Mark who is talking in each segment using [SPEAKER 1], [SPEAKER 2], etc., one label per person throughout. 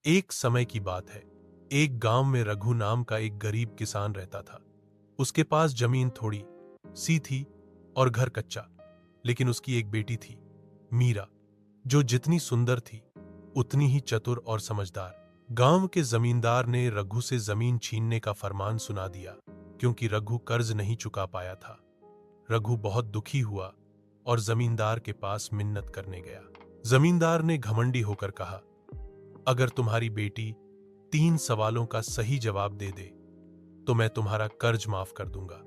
[SPEAKER 1] एक समय की बात है। एक गांव में रघु नाम का एक गरीब किसान रहता था। उसके पास जमीन थोड़ी सी थी और घर कच्चा। लेकिन उसकी एक बेटी थी, मीरा, जो जितनी सुंदर थी उतनी ही चतुर और समझदार। गांव के जमींदार ने रघु से जमीन छीनने का फरमान सुना दिया, क्योंकि रघु कर्ज नहीं चुका पाया था। रघु बहुत दुखी हुआ और जमींदार के पास मिन्नत करने गया। जमींदार ने घमंडी होकर कहा, अगर तुम्हारी बेटी 3 सवालों का सही जवाब दे दे तो मैं तुम्हारा कर्ज माफ कर दूंगा,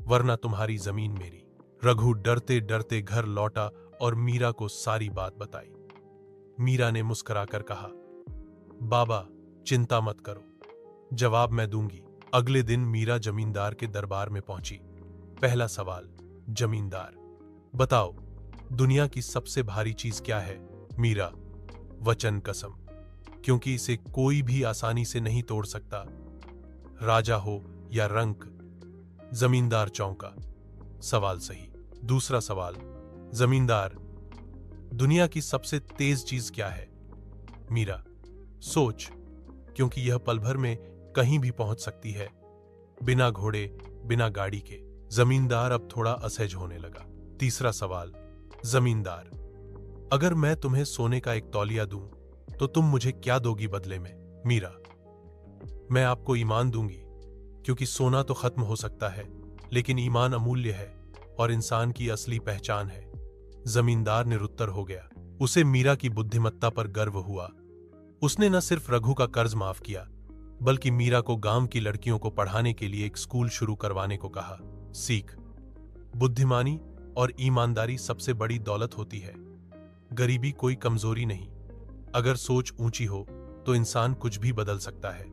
[SPEAKER 1] वरना तुम्हारी जमीन मेरी। रघु डरते डरते घर लौटा और मीरा को सारी बात बताई। मीरा ने मुस्कुराकर कहा, बाबा चिंता मत करो, जवाब मैं दूंगी। अगले दिन मीरा जमींदार के दरबार में पहुंची। पहला सवाल, जमींदार, बताओ दुनिया की सबसे भारी चीज क्या है? मीरा, वचन कसम, क्योंकि इसे कोई भी आसानी से नहीं तोड़ सकता, राजा हो या रंक। जमींदार चौंका, सवाल सही। दूसरा सवाल, जमींदार, दुनिया की सबसे तेज चीज क्या है? मीरा, सोच, क्योंकि यह पल भर में कहीं भी पहुंच सकती है, बिना घोड़े बिना गाड़ी के। जमींदार अब थोड़ा असहज होने लगा। तीसरा सवाल, जमींदार, अगर मैं तुम्हें सोने का एक तौलिया दूं तो तुम मुझे क्या दोगी बदले में? मीरा, मैं आपको ईमान दूंगी, क्योंकि सोना तो खत्म हो सकता है लेकिन ईमान अमूल्य है और इंसान की असली पहचान है। जमींदार निरुत्तर हो गया। उसे मीरा की बुद्धिमत्ता पर गर्व हुआ। उसने न सिर्फ रघु का कर्ज माफ किया, बल्कि मीरा को गांव की लड़कियों को पढ़ाने के लिए एक स्कूल शुरू करवाने को कहा। सीख, बुद्धिमानी और ईमानदारी सबसे बड़ी दौलत होती है। गरीबी कोई कमजोरी नहीं। अगर सोच ऊंची हो तो इंसान कुछ भी बदल सकता है।